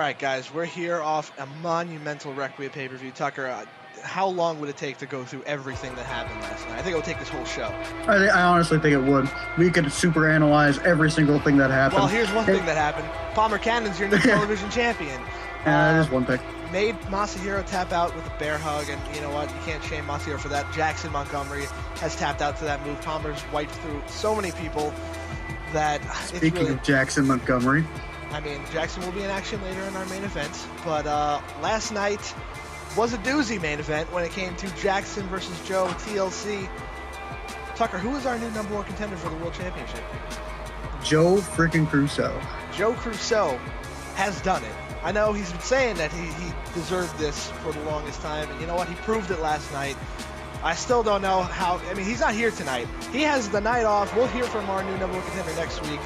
right, guys, we're here off a monumental Requiem pay-per-view. Tucker, how long would it take to go through everything that happened last night? I think it would take this whole show. I honestly think it would. We could super analyze every single thing that happened. Well, here's one thing that happened. Palmer Cannon's your new television champion. That is one thing. Made Masahiro tap out with a bear hug, and you know what? You can't shame Masahiro for that. Jackson Montgomery has tapped out to that move. Palmer's wiped through so many people that Speaking of Jackson Montgomery. I mean, Jackson will be in action later in our main event, but last night was a doozy main event when it came to Jackson versus Joe TLC. Tucker, who is our new number one contender for the World Championship? Joe freaking Kurosawa. Joe Kurosawa has done it. I know he's been saying that he deserved this for the longest time, and you know what? He proved it last night. I still don't know how. I mean, he's not here tonight. He has the night off. We'll hear from our new number one contender next week.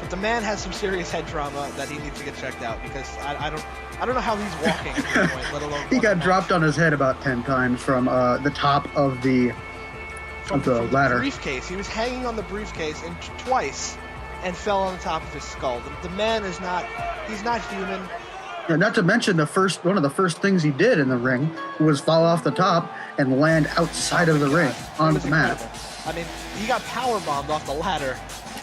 But the man has some serious head trauma that he needs to get checked out because I don't know how he's walking at this point, let alone. He got dropped on his head about 10 times from the top of the ladder. The briefcase. He was hanging on the briefcase and twice and fell on the top of his skull. The man is not. He's not human. Yeah, not to mention one of the first things he did in the ring was fall off the top and land outside of the ring on the mat. I mean, he got power bombed off the ladder.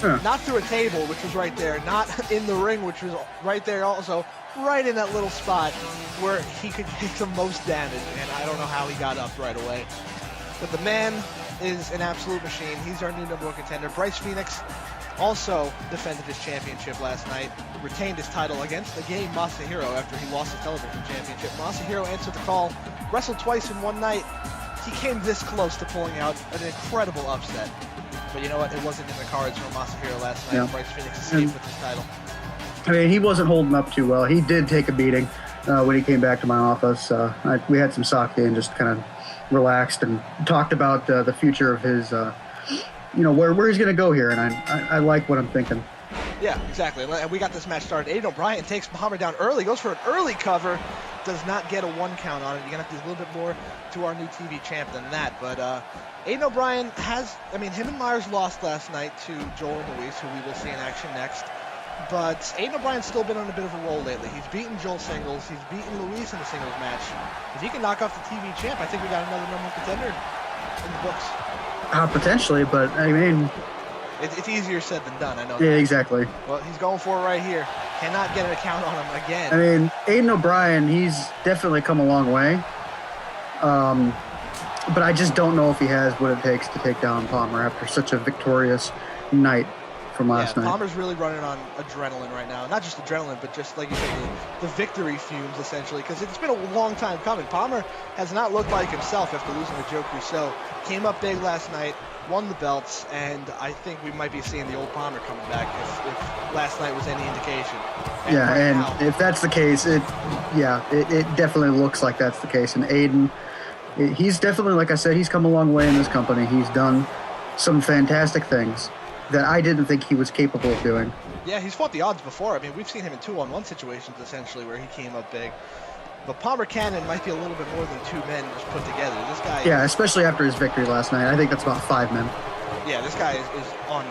Yeah. Not through a table, which was right there, not in the ring, which was right there also, right in that little spot where he could take the most damage, and I don't know how he got up right away. But the man is an absolute machine. He's our new number one contender. Bryce Phoenix also defended his championship last night, retained his title against the game Masahiro after he lost his television championship. Masahiro answered the call, wrestled twice in one night. He came this close to pulling out an incredible upset. But you know what? It wasn't in the cards for Masahiro last night. Yeah. Bryce Phoenix escaped with his title. I mean, he wasn't holding up too well. He did take a beating when he came back to my office. We had some sake and just kind of relaxed and talked about the future of his, where he's going to go here. And I like what I'm thinking. Yeah, exactly. And we got this match started. Aiden O'Brien takes Palmer down early, goes for an early cover, does not get a one count on it. You're going to have to do a little bit more to our new TV champ than that. But Aiden O'Brien him and Myers lost last night to Jowell and Luis, who we will see in action next. But Aiden O'Brien's still been on a bit of a roll lately. He's beaten Joel singles. He's beaten Luis in a singles match. If he can knock off the TV champ, I think we got another number one contender in the books. Potentially, but I mean... It's easier said than done, I know. Yeah, exactly. Well, he's going for it right here. Cannot get an account on him again. I mean, Aiden O'Brien, he's definitely come a long way. But I just don't know if he has what it takes to take down Palmer after such a victorious night from last night. Palmer's really running on adrenaline right now. Not just adrenaline, but just, like you said, the victory fumes, essentially, because it's been a long time coming. Palmer has not looked like himself after losing to Joe Kurosawa. Came up big last night, won the belts, and I think we might be seeing the old Palmer coming back if last night was any indication. And if that's the case, it definitely looks like that's the case. And Aiden, he's definitely, like I said, he's come a long way in this company. He's done some fantastic things that I didn't think he was capable of doing. Yeah, he's fought the odds before. I mean, we've seen him in 2-on-1 situations, essentially, where he came up big. But Palmer Cannon might be a little bit more than two men just put together. This guy... Yeah, especially after his victory last night. I think that's about 5 men. Yeah, this guy is on...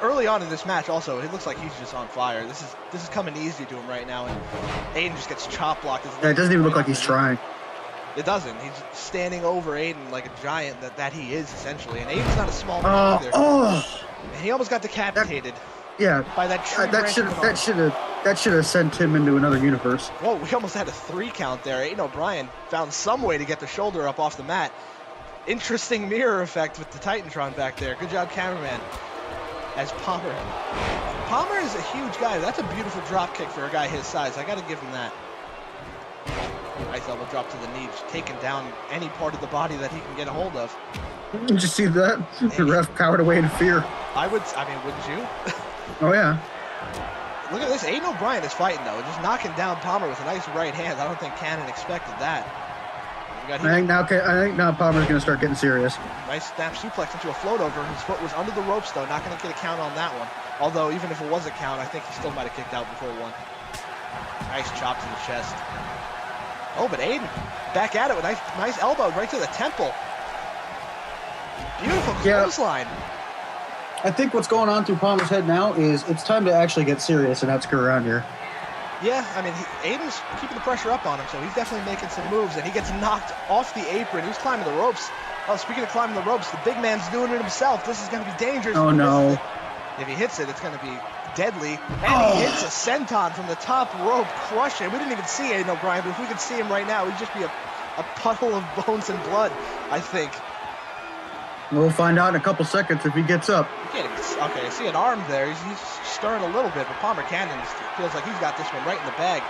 Early on in this match, also, it looks like he's just on fire. This is coming easy to him right now, and Aiden just gets chop blocked. Yeah, it doesn't even look like he's trying. It doesn't. He's standing over Aiden like a giant that he is, essentially. And Aiden's not a small man either. And he almost got decapitated. By that tree that should have sent him into another universe. Whoa, we almost had a 3 count there. Aiden O'Brien found some way to get the shoulder up off the mat. Interesting mirror effect with the Titantron back there. Good job, cameraman. As Palmer is a huge guy. That's a beautiful drop kick for a guy his size. I got to give him that. Nice elbow drop to the knee, just taking down any part of the body that he can get a hold of. Did you see that? The ref cowered away in fear. Wouldn't you? Oh, yeah. Look at this. Aiden O'Brien is fighting, though. Just knocking down Palmer with a nice right hand. I don't think Cannon expected that. I think now Palmer's going to start getting serious. Nice snap suplex into a float over. His foot was under the ropes, though. Not going to get a count on that one. Although, even if it was a count, I think he still might have kicked out before one. Nice chop to the chest. Oh, but Aiden back at it with nice elbow right to the temple. Beautiful clothesline. I think what's going on through Palmer's head now is it's time to actually get serious and not screw around here. Yeah, I mean, Aiden's keeping the pressure up on him, so he's definitely making some moves, and he gets knocked off the apron. He was climbing the ropes. Oh, speaking of climbing the ropes, the big man's doing it himself. This is going to be dangerous. Oh, no. If he hits it, it's going to be deadly. And he hits a senton from the top rope, crushing. We didn't even see Aiden O'Brien, but if we could see him right now, he'd just be a puddle of bones and blood, I think. We'll find out in a couple seconds if he gets up. Okay, I see an arm there. He's stirring a little bit, but Palmer Cannon feels like he's got this one right in the bag.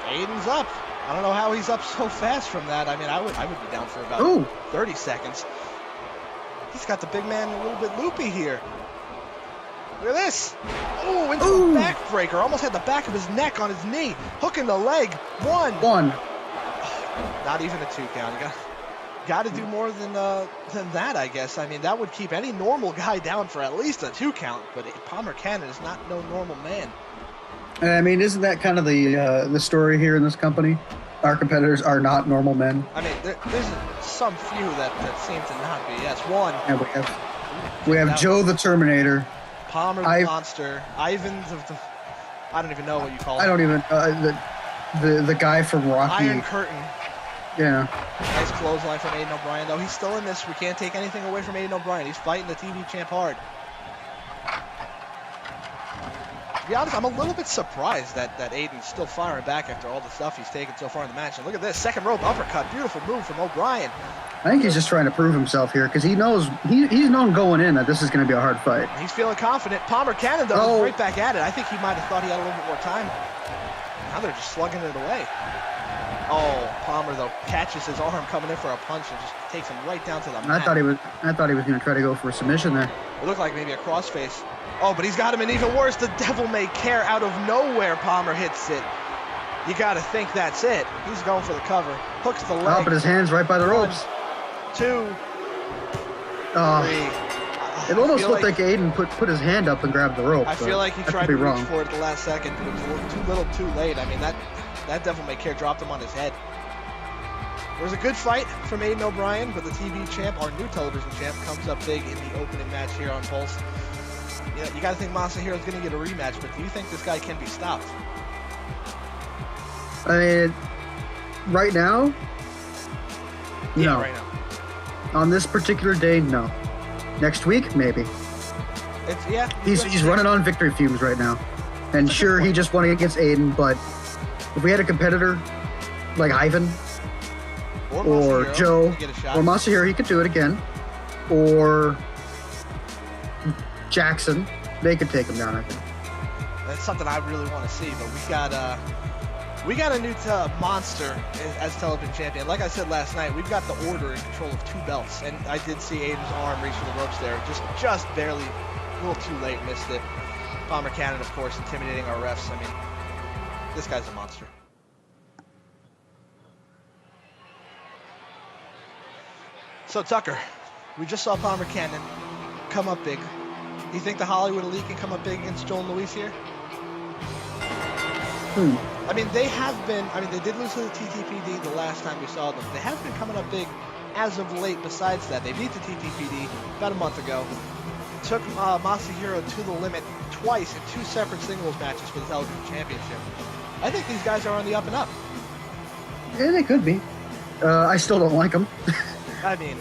Aiden's up. I don't know how he's up so fast from that. I mean, I would be down for about 30 seconds. He's got the big man a little bit loopy here. Look at this. Ooh, into a backbreaker. Almost had the back of his neck on his knee. Hooking the leg. One. Not even a 2 count. You got to do more than that, I guess. I mean, that would keep any normal guy down for at least a 2 count. But Palmer Cannon is not no normal man. I mean, isn't that kind of the story here in this company? Our competitors are not normal men. I mean, there's some few that seem to not be. Yes, one. Yeah, we have Joe the Terminator. Palmer the Monster. Ivan the I don't even know what you call him. I don't even the guy from Rocky. Iron Curtain. Yeah. Nice clothesline from Aiden O'Brien, though. He's still in this. We can't take anything away from Aiden O'Brien. He's fighting the TV champ hard. To be honest, I'm a little bit surprised that Aiden's still firing back after all the stuff he's taken so far in the match. And look at this, second rope uppercut. Beautiful move from O'Brien. I think he's just trying to prove himself here because he knows he's known going in that this is going to be a hard fight. He's feeling confident. Palmer Cannon, though, is right back at it. I think he might have thought he had a little bit more time. Now they're just slugging it away. Oh, Palmer, though, catches his arm coming in for a punch and just takes him right down to the mat. I thought he was going to try to go for a submission there. It looked like maybe a crossface. Oh, but he's got him in even worse. The devil may care. Out of nowhere, Palmer hits it. You got to think that's it. He's going for the cover. Hooks the leg. Oh, but his hand's right by the ropes. 1, 2, 3. It almost looked like Aiden put his hand up and grabbed the rope. I feel like he tried to reach for it at the last second, but it was too little too late. I mean, that devil may care dropped him on his head. It was a good fight from Aiden O'Brien, but the TV champ, our new television champ, comes up big in the opening match here on Pulse. You got to think Masahiro is going to get a rematch, but do you think this guy can be stopped? I mean, right now? Yeah, no. Right now. On this particular day, no. Next week, maybe. He's running on victory fumes right now. And sure, he just won against Aiden, but if we had a competitor like Ivan or Joe or Masahiro, he could do it again. Or Jackson, they could take him down, I think. That's something I really want to see, but we got a new monster as television champion. Like I said last night, we've got the Order in control of 2 belts, and I did see Aiden's arm reach for the ropes there, just barely, a little too late, missed it. Palmer Cannon, of course, intimidating our refs. I mean, this guy's a monster. So Tucker, we just saw Palmer Cannon come up big. Do you think the Hollywood Elite can come up big against Jowell and Luis here? I mean, they did lose to the TTPD the last time we saw them. They have been coming up big as of late besides that. They beat the TTPD about a month ago. Took Masahiro to the limit twice in 2 separate singles matches for the television championship. I think these guys are on the up and up. Yeah, they could be. I still don't like them. I mean,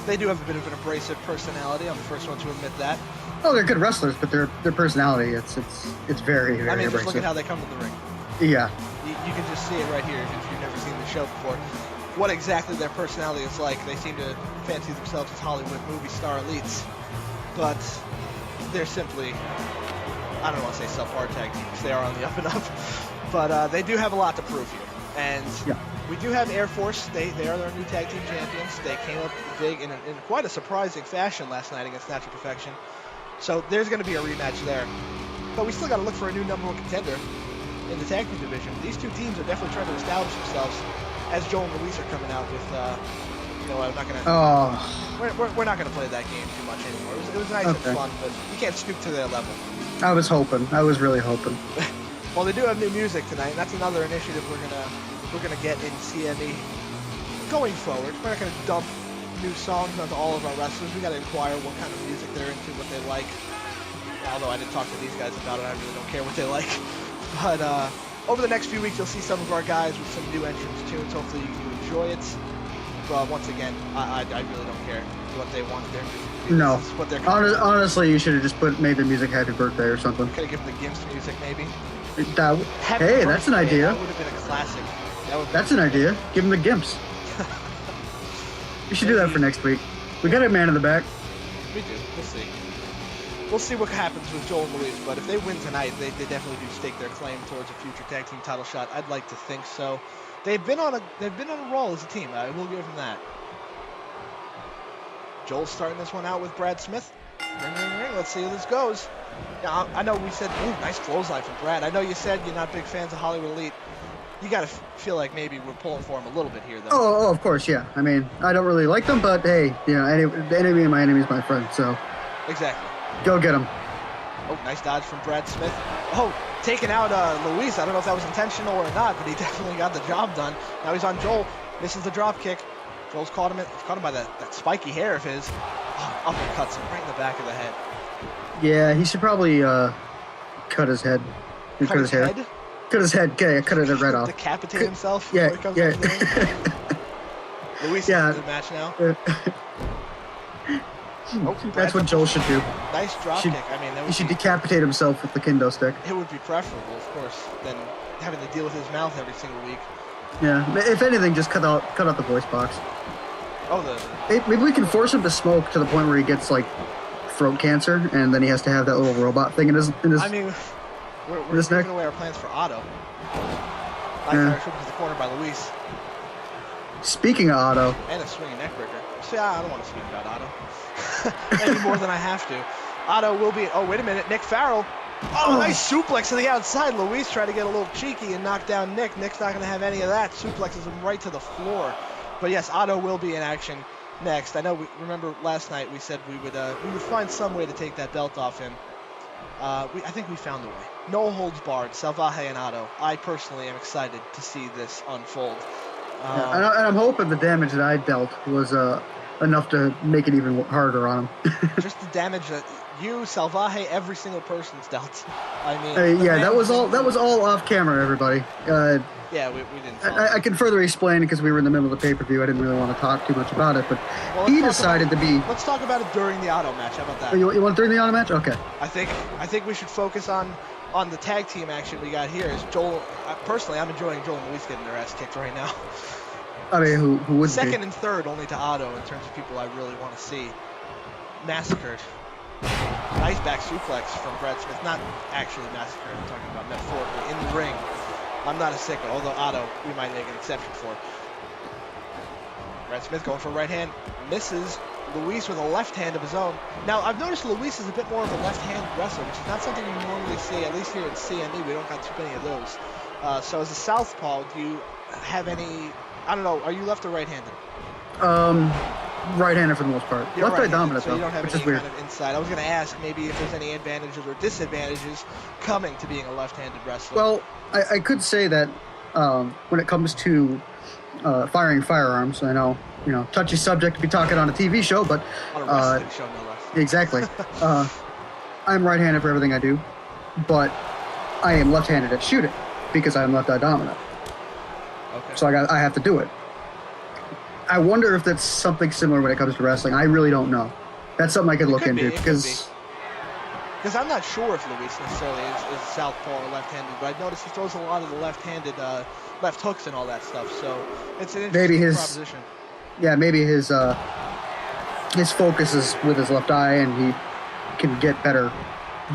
they do have a bit of an abrasive personality. I'm the first one to admit that. Oh, they're good wrestlers, but their personality, it's very, very abrasive. Just look at how they come to the ring. Yeah. You can just see it right here if you've never seen the show before. What exactly their personality is like. They seem to fancy themselves as Hollywood movie star elites. But they're simply, I don't want to say subpar tag teams. They are on the up and up. But they do have a lot to prove here. And we do have Air Force. They are our new tag team champions. They came up big in quite a surprising fashion last night against Natural Perfection. So there's going to be a rematch there. But we still got to look for a new number 1 contender in the tag team division. These 2 teams are definitely trying to establish themselves as Jowell and Luis are coming out with, you know, I'm not going to... We're not going to play that game too much anymore. It was nice and fun, but you can't stoop to their level. I was hoping. I was really hoping. Well, they do have new music tonight, and that's another initiative we're gonna get in CME going forward. We're not gonna dump new songs onto all of our wrestlers. We gotta inquire what kind of music they're into, what they like. although I didn't talk to these guys about it, I really don't care what they like. But over the next few weeks, you'll see some of our guys with some new entrance tunes. Hopefully you enjoy it. But once again, I really don't care what they want their music to be. No. This is what they're Honestly, you should have just made the music Happy Birthday or something. Could have given the Gimps music, maybe. Hey, that's an idea. That would have been a classic. That's an idea. Give them the Gimps. We should do that for next week. We got a man in the back. We do. We'll see. We'll see what happens with Jowell and Luis, but if they win tonight, they definitely do stake their claim towards a future tag team title shot. I'd like to think so. They've been on a roll as a team. I will give them that. Joel's starting this one out with Brad Smith. Ring, ring, ring. Let's see how this goes. Now, I know we said, ooh, nice clothesline from Brad. I know you said you're not big fans of Hollywood Elite. You got to feel like maybe we're pulling for him a little bit here, though. Oh, of course, yeah. I mean, I don't really like them, but hey, the enemy of my enemy is my friend, so. Exactly. Go get him. Oh, nice dodge from Brad Smith. Oh, taking out Luis. I don't know if that was intentional or not, but he definitely got the job done. Now he's on Joel. Misses the drop kick. Joel's caught him by that spiky hair of his. Oh, uppercuts him right in the back of the head. Yeah, he should probably cut his head. Cut his hair. Cut his head. Okay, cut it right off. Decapitate himself. Yeah, before he comes yeah. up to the ring. Luis is in the match now. Oh, that's what Joel should do. Nice drop kick. I mean, he should decapitate himself with the kendo stick. It would be preferable, of course, than having to deal with his mouth every single week. Yeah, if anything, just cut out the voice box. Oh, maybe we can force him to smoke to the point where he gets like throat cancer, and then he has to have that little robot thing in his. I mean, we're giving away our plans for Otto. Nice trip to the corner by Luis. Speaking of Otto. And a swinging neckbreaker. See, I don't want to speak about Otto. Any more than I have to. Otto will be... Oh, wait a minute. Nick Farrell. Oh, nice suplex to the outside. Luis tried to get a little cheeky and knock down Nick. Nick's not going to have any of that. Suplexes him right to the floor. But yes, Otto will be in action next. I know. Remember last night we said we would find some way to take that belt off him. I think we found a way. No holds barred. Salvaje and Otto. I personally am excited to see this unfold. And I'm hoping the damage that I dealt was enough to make it even harder on him. Just the damage that you, Salvaje, every single person's dealt. I mean, that was all off camera, everybody. Yeah, we didn't. I can further explain because we were in the middle of the pay-per-view. I didn't really want to talk too much about it, but he decided to be. Let's talk about it during the Otto match. How about that? Oh, you want during the Otto match? Okay. I think we should focus on the tag team action we got here. Is Joel? Personally, I'm enjoying Joel and Luis getting their ass kicked right now. I mean, who would Second and third only to Otto in terms of people I really want to see massacred. Nice back suplex from Brad Smith. Not actually massacred. I'm talking about metaphorically in the ring. I'm not a sicko, although Otto we might make an exception for. Brad Smith going for a right hand, misses. Luis with a left hand of his own. Now, I've noticed Luis is a bit more of a left-hand wrestler, which is not something you normally see, at least here at CME. We don't got too many of those. So as a southpaw, do you have any... I don't know, are you left or right-handed? Right-handed for the most part. Left-right dominant, so though, you don't have which any is weird. kind of inside. I was going to ask maybe if there's any advantages or disadvantages coming to being a left-handed wrestler. Well, I could say that when it comes to firing firearms, I know, touchy subject to be talking on a TV show, but... On a wrestling show, no less. Exactly. I'm right-handed for everything I do, but I am left-handed at shooting because I'm left-eye dominant. Okay. So I have to do it. I wonder if that's something similar when it comes to wrestling. I really don't know. That's something I could look into because I'm not sure if Luis necessarily is southpaw or left-handed, but I've noticed he throws a lot of the left-handed left hooks and all that stuff. So it's an interesting proposition. Yeah, maybe his focus is with his left eye, and he can get better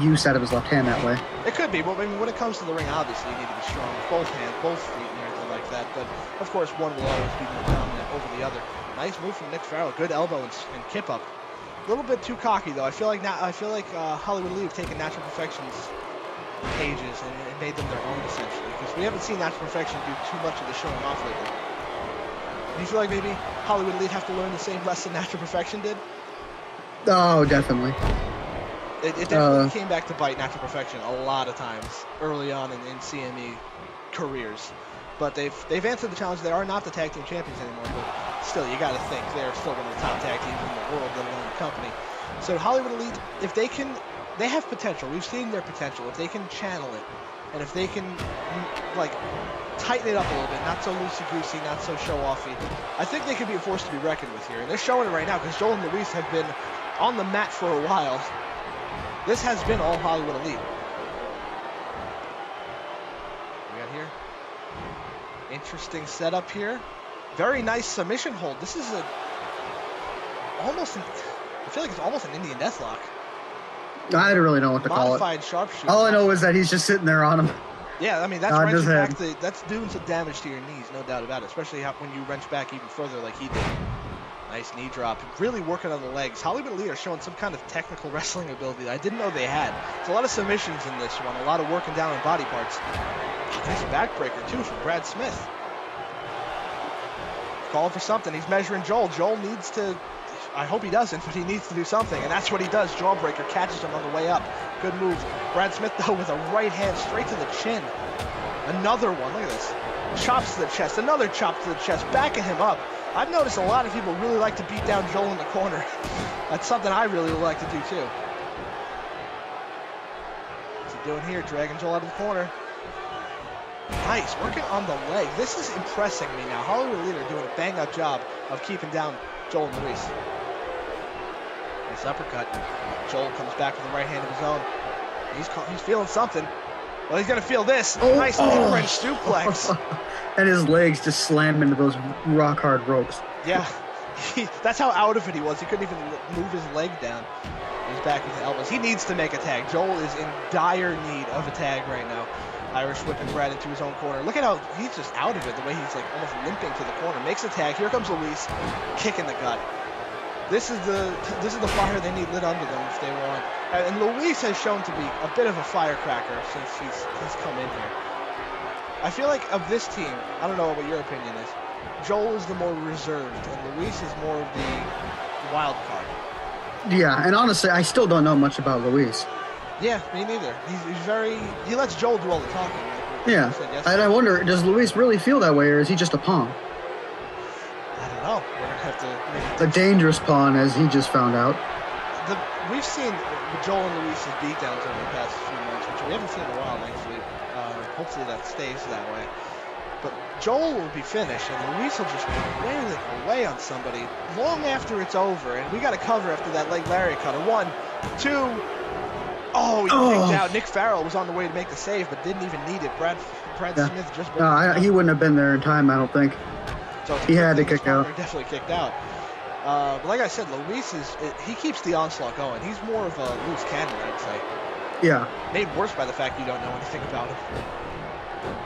use out of his left hand that way. It could be, but I mean, when it comes to the ring, obviously you need to be strong with both hands, both feet, and everything like that. But of course, one will always be more dominant over the other. Nice move from Nick Farrell. Good elbow and kip up. A little bit too cocky though. I feel like Hollywood Elite have taken Natural Perfection's pages and made them their own essentially, because we haven't seen Natural Perfection do too much of the showing off lately. Do you feel like maybe Hollywood Elite have to learn the same lesson Natural Perfection did? Oh, definitely. It definitely came back to bite Natural Perfection a lot of times early on in CME careers. But they've answered the challenge. They are not the tag team champions anymore, but still, you got to think they're still one of the top tag teams in the world, let alone the company. So Hollywood Elite, if they can they have potential. We've seen their potential. If they can channel it, and if they can, like, tighten it up a little bit, not so loosey-goosey, not so show-offy, I think they could be a force to be reckoned with here. And they're showing it right now because Jowell and Luis have been on the mat for a while. This has been all Hollywood Elite. We got here. Interesting setup here. Very nice submission hold. This is I feel like it's almost an Indian deathlock. I don't really know what to call it. Modified sharpshooter. All I know is that he's just sitting there on him. Yeah, I mean, that's doing some damage to your knees, no doubt about it, especially when you wrench back even further like he did. Nice knee drop. Really working on the legs. Hollywood Elite are showing some kind of technical wrestling ability that I didn't know they had. There's a lot of submissions in this one, a lot of working down on body parts. Nice backbreaker, too, from Brad Smith. Calling for something. He's measuring Jowell. Jowell needs to... I hope he doesn't, but he needs to do something, and that's what he does. Jawbreaker catches him on the way up. Good move. Brad Smith, though, with a right hand straight to the chin. Another one. Look at this. Chops to the chest. Another chop to the chest. Backing him up. I've noticed a lot of people really like to beat down Jowell in the corner. That's something I really like to do, too. What's he doing here? Dragging Jowell out of the corner. Nice. Working on the leg. This is impressing me now. Hollywood Elite are doing a bang-up job of keeping down Jowell and Luis. Nice uppercut. Jowell comes back with the right hand of his own. He's feeling something. Well, he's going to feel this. Nice mid-range suplex. And his legs just slammed into those rock-hard ropes. Yeah. That's how out of it he was. He couldn't even move his leg down. He's back with the elbows. He needs to make a tag. Jowell is in dire need of a tag right now. Irish whipping Brad into his own corner. Look at how he's just out of it, the way he's like almost limping to the corner. Makes a tag. Here comes Luis, kick in the gut. This is the fire they need lit under them if they want. And Luis has shown to be a bit of a firecracker since he's come in here. I feel like of this team, I don't know what your opinion is. Jowell is the more reserved, and Luis is more of the wild card. Yeah, and honestly, I still don't know much about Luis. Yeah, me neither. He lets Jowell do all the talking. Like yeah, and I wonder, does Luis really feel that way, or is he just a pawn? I don't know. We're gonna have to. A dangerous pawn, as he just found out. We've seen Jowell and Luis's beatdowns over the past few months, which we haven't seen in a while, actually. Hopefully that stays that way. But Jowell will be finished, and Luis will just wail it away on somebody long after it's over. And we got a cover after that leg lariat cutter. 1, 2. Oh, he kicked out. Nick Farrell was on the way to make the save, but didn't even need it. Brad Smith just... he wouldn't have been there in time, I don't think. So he had to kick out. Definitely kicked out. But like I said, Luis he keeps the onslaught going. He's more of a loose cannon, I'd say. Yeah. Made worse by the fact you don't know anything about him.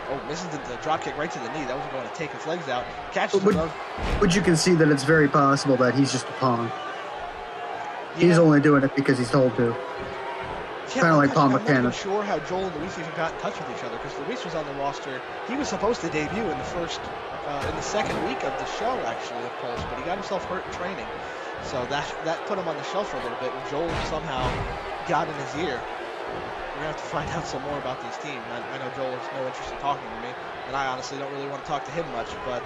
Oh, misses the drop kick right to the knee. That wasn't going to take his legs out. Catches him though. But you can see that it's very possible that he's just a pawn. Yeah. He's only doing it because he's told to. Yeah, kind of like Paul I'm McCann. not even sure how Jowell and Luis even got in touch with each other, because Luis was on the roster. He was supposed to debut in the second week of the show, actually, of Pulse, but he got himself hurt in training. So that put him on the shelf for a little bit, and Jowell somehow got in his ear. We're going to have to find out some more about this team. I know Jowell has no interest in talking to me, and I honestly don't really want to talk to him much, but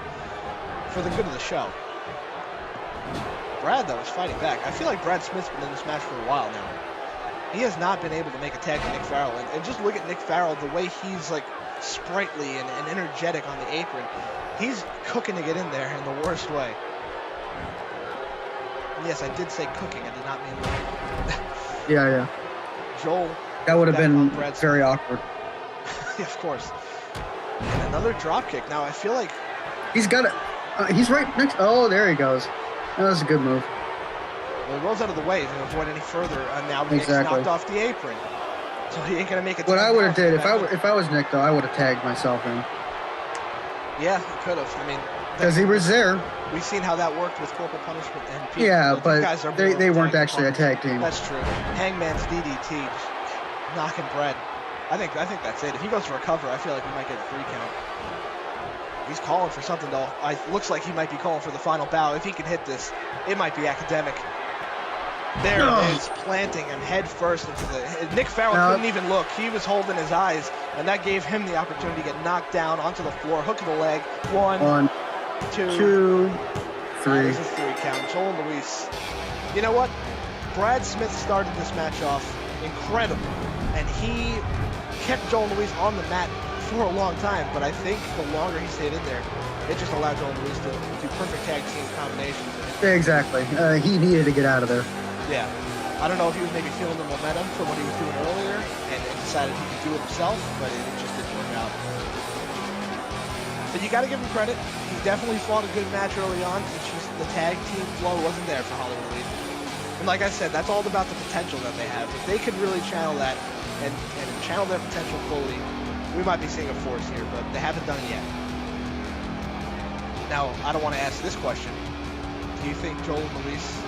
for the good of the show. Brad, though, is fighting back. I feel like Brad Smith's been in this match for a while now. He has not been able to make a tag to Nick Farrell. And just look at Nick Farrell, the way he's like sprightly and energetic on the apron. He's cooking to get in there in the worst way. And yes, I did say cooking. I did not mean that. Yeah. Jowell. That would have been very awkward. Yeah, of course. And another drop kick. Now, I feel like... He's got it. He's right next... Oh, there he goes. That was a good move. Well, he rolls out of the way to avoid any further, and now he gets knocked off the apron. So he ain't gonna make it. What I would have did if I was Nick, though, I would have tagged myself in. Yeah, he could have. I mean, because he was there. We've seen how that worked with Corporal Punishment and Pete. Yeah, but they weren't actually a tag team. That's true. Hangman's DDT, just knocking Brad. I think that's it. If he goes for a cover, I feel like we might get a 3 count. He's calling for something, though. Looks like he might be calling for the final bow. If he can hit this, it might be academic. There it is, planting him head first into the... Nick Farrell couldn't even look. He was holding his eyes, and that gave him the opportunity to get knocked down onto the floor. Hook to the leg. 1, 2, 3. That is a 3 count. Jowell and Luis. You know what? Brad Smith started this match off incredible. And he kept Jowell and Luis on the mat for a long time, but I think the longer he stayed in there, it just allowed Jowell and Luis to do perfect tag team combinations. Exactly. He needed to get out of there. Yeah. I don't know if he was maybe feeling the momentum from what he was doing earlier and decided he could do it himself, but it just didn't work out. But you got to give him credit. He definitely fought a good match early on. It's just the tag team flow wasn't there for Hollywood Elite. And like I said, that's all about the potential that they have. If they could really channel that and channel their potential fully, we might be seeing a force here, but they haven't done it yet. Now, I don't want to ask this question. Do you think Jowell and Luis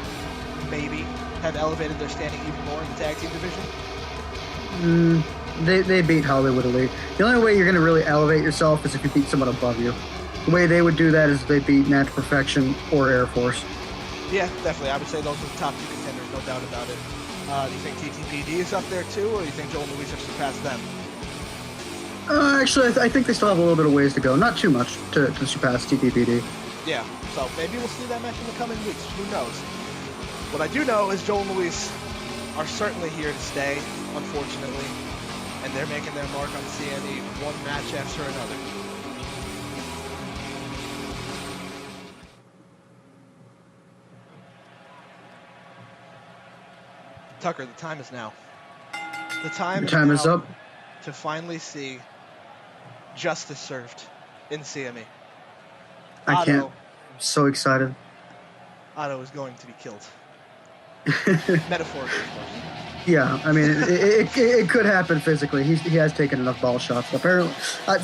maybe have elevated their standing even more in the tag team division? They beat Hollywood Elite. The only way you're going to really elevate yourself is if you beat someone above you. The way they would do that is they beat Natural Perfection or Air Force. Yeah, definitely. I would say those are the top two contenders, no doubt about it. Do you think TTPD is up there too, or do you think Jowell and Luis have surpassed them? Actually, I think they still have a little bit of ways to go. Not too much to surpass TTPD. Yeah, so maybe we'll see that match in the coming weeks. Who knows? What I do know is Jowell and Luis are certainly here to stay, unfortunately, and they're making their mark on CME one match after another. Tucker, the time is now. The time is up to finally see justice served in CME. I can't. I'm so excited. Otto is going to be killed. Metaphorically, of course. Yeah, I mean, it could happen physically. He has taken enough ball shots. Apparently,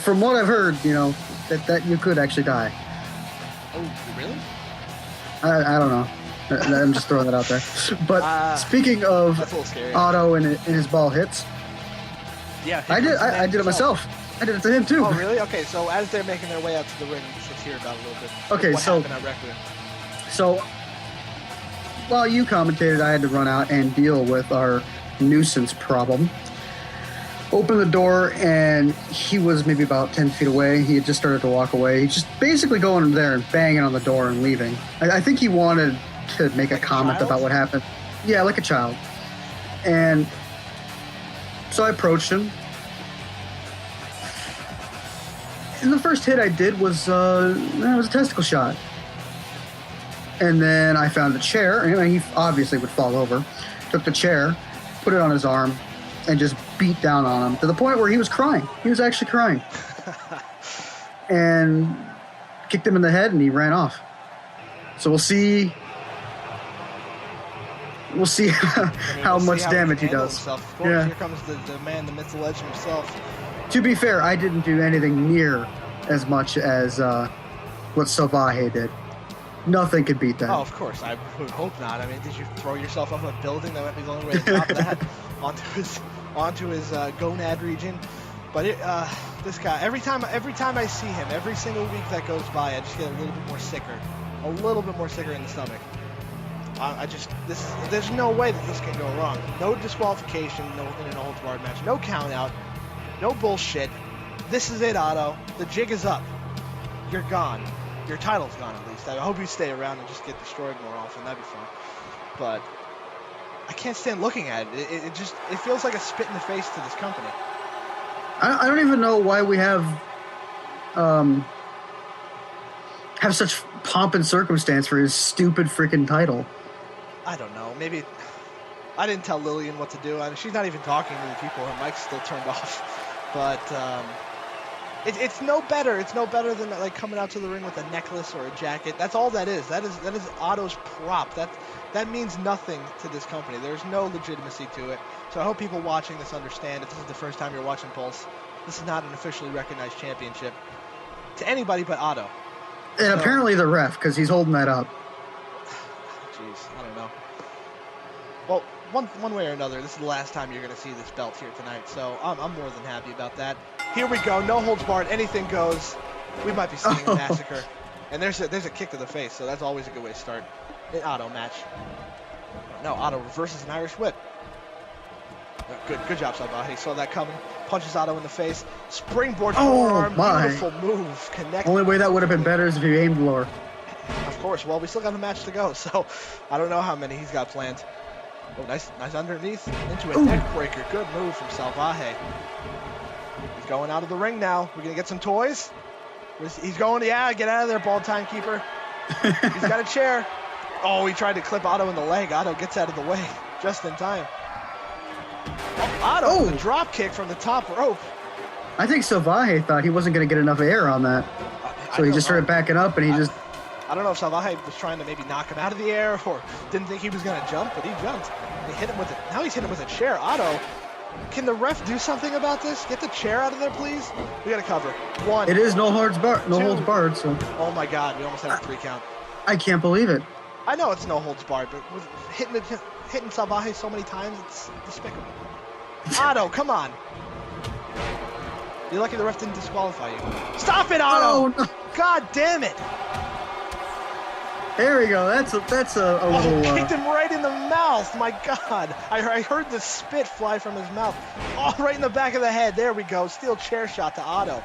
from what I've heard, that you could actually die. Oh, really? I don't know. I'm just throwing that out there. But speaking of Otto and his ball hits, yeah, I did it myself. I did it to him too. Oh, really? Okay, so as they're making their way out to the ring, let's hear about it a little bit. Okay, what happened at Requiem? So while you commentated, I had to run out and deal with our nuisance problem. Opened the door, and he was maybe about 10 feet away. He had just started to walk away. He's just basically going there and banging on the door and leaving. I think he wanted to make a comment about what happened. Yeah, like a child. And so I approached him. And the first hit I did was a testicle shot. And then I found the chair, and he obviously would fall over. Took the chair, put it on his arm, and just beat down on him to the point where he was crying. He was actually crying. And kicked him in the head, and he ran off. So we'll see how much damage he does. Of course, yeah. Here comes the man, the myth, the legend himself. To be fair, I didn't do anything near as much as what Salvaje did. Nothing could beat that. Oh, of course. I would hope not. I mean, did you throw yourself off a building? That might be the only way to top that onto his gonad region. But this guy, every time I see him, every single week that goes by, I just get a little bit more sicker in the stomach. There's no way that this can go wrong. No disqualification, no in an holds barred match, no count out, no bullshit. This is it, Otto. The jig is up. You're gone. Your title's gone, at least. I hope you stay around and just get destroyed more often. That'd be fun. But I can't stand looking at it. It feels like a spit in the face to this company. I don't even know why we have such pomp and circumstance for his stupid freaking title. I don't know. Maybe I didn't tell Lillian what to do. I mean, she's not even talking to the people. Her mic's still turned off. But it's no better. It's no better than like coming out to the ring with a necklace or a jacket. That's all that is. That is Otto's prop. That means nothing to this company. There's no legitimacy to it. So I hope people watching this understand. If this is the first time you're watching Pulse, this is not an officially recognized championship to anybody but Otto. And so, apparently the ref, because he's holding that up. Jeez, I don't know. Well, one way or another, this is the last time you're going to see this belt here tonight. So I'm more than happy about that. Here we go. No holds barred. Anything goes. We might be seeing a massacre. And there's a kick to the face, so that's always a good way to start an Otto match. No, Otto reverses an Irish whip. Good job, Salvaje. He saw that coming. Punches Otto in the face. Springboard forearm. Beautiful move. Connect. Only way that would have been better is if he aimed lower. Of course. Well, we still got a match to go, so I don't know how many he's got planned. Oh, nice underneath into a neck breaker. Good move from Salvaje. He's going out of the ring now. We're gonna get some toys. He's going, yeah, get out of there, bald timekeeper. He's got a chair. Oh, he tried to clip Otto in the leg. Otto gets out of the way just in time. Oh, Otto, the drop kick from the top rope. I think Salvaje thought he wasn't going to get enough air on that. So he just started backing up, and I don't know if Salvaje was trying to maybe knock him out of the air or didn't think he was going to jump, but he jumped. He hit him with it. Now he's hitting him with a chair. Otto, can the ref do something about this? Get the chair out of there, please. We got to cover. One. It is no holds barred. So. Oh my God, we almost had a 3 count. I can't believe it. I know it's no holds barred, but with hitting Salvaje so many times, it's despicable. Otto, come on. You're lucky the ref didn't disqualify you. Stop it, Otto! Oh, no. God damn it! There we go. That's a little. Kicked him right in the mouth. My God, I heard the spit fly from his mouth. Oh, right in the back of the head. There we go. Steel chair shot to Otto.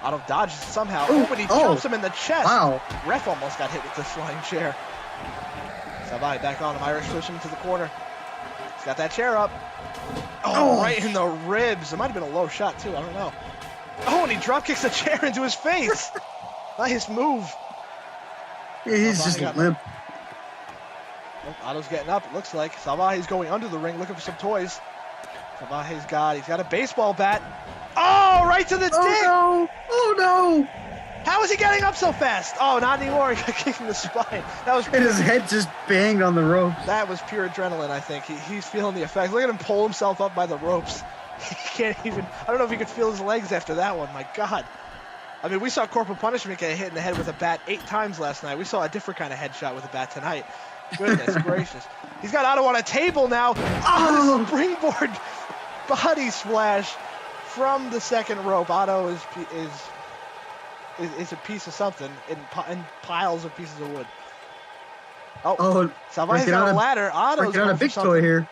Otto dodges somehow. But he jumps him in the chest. Wow. Ref almost got hit with this flying chair. Salvaje back on him. Irish push him to the corner. He's got that chair up. Oh, right in the ribs. It might have been a low shot, too. I don't know. Oh, and he drop kicks the chair into his face. Nice move. Yeah, he's just limp. Oh, Otto's getting up, it looks like. Salvaje's going under the ring looking for some toys. Salvaje's got a baseball bat. Oh, right to the dick. No. Oh, no. How is he getting up so fast? Oh, not anymore. He got kicked in the spine. That was. And his head just banged on the ropes. That was pure adrenaline, I think. He's feeling the effects. Look at him pull himself up by the ropes. He can't even. I don't know if he could feel his legs after that one. My God. I mean, we saw Corporal Punishment get hit in the head with a bat 8 times last night. We saw a different kind of headshot with a bat tonight. Goodness gracious. He's got Otto on a table now. Oh, springboard body splash from the second rope. Otto is a piece of something in piles of pieces of wood. Oh, Salvaje's got a ladder. Otto's got a big toy here.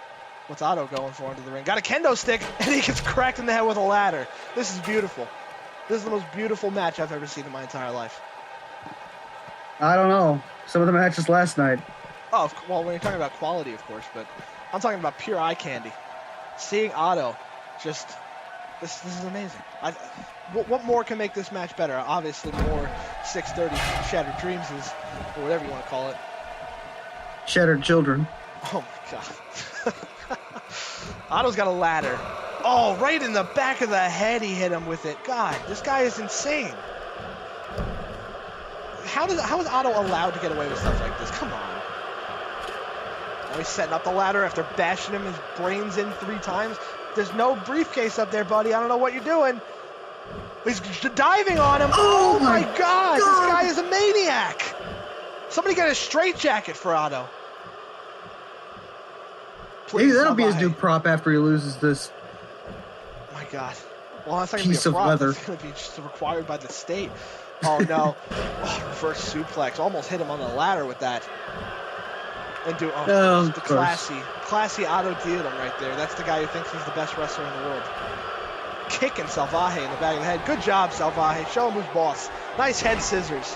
What's Otto going for into the ring? Got a kendo stick, and he gets cracked in the head with a ladder. This is beautiful. This is the most beautiful match I've ever seen in my entire life. I don't know. Some of the matches last night. Oh, well, when you're talking about quality, of course, but I'm talking about pure eye candy. Seeing Otto, just this is amazing. What more can make this match better? Obviously, more 6:30 Shattered Dreams is, or whatever you want to call it. Shattered Children. Oh my God. Otto's got a ladder. Oh, right in the back of the head he hit him with it. God, this guy is insane. How is Otto allowed to get away with stuff like this? Come on. Now he's setting up the ladder after bashing him his brains in 3 times. There's no briefcase up there, buddy. I don't know what you're doing. He's diving on him. Oh my God. This guy is a maniac. Somebody get a straitjacket for Otto. Please, maybe that'll be his new prop after he loses this. My God. Well, that's not going to be a prop. It's going to be just required by the state. Oh, no. Oh, reverse suplex. Almost hit him on the ladder with that. And do the classy Otto Diethelm right there. That's the guy who thinks he's the best wrestler in the world. Kicking Salvaje in the back of the head. Good job, Salvaje. Show him who's boss. Nice head scissors.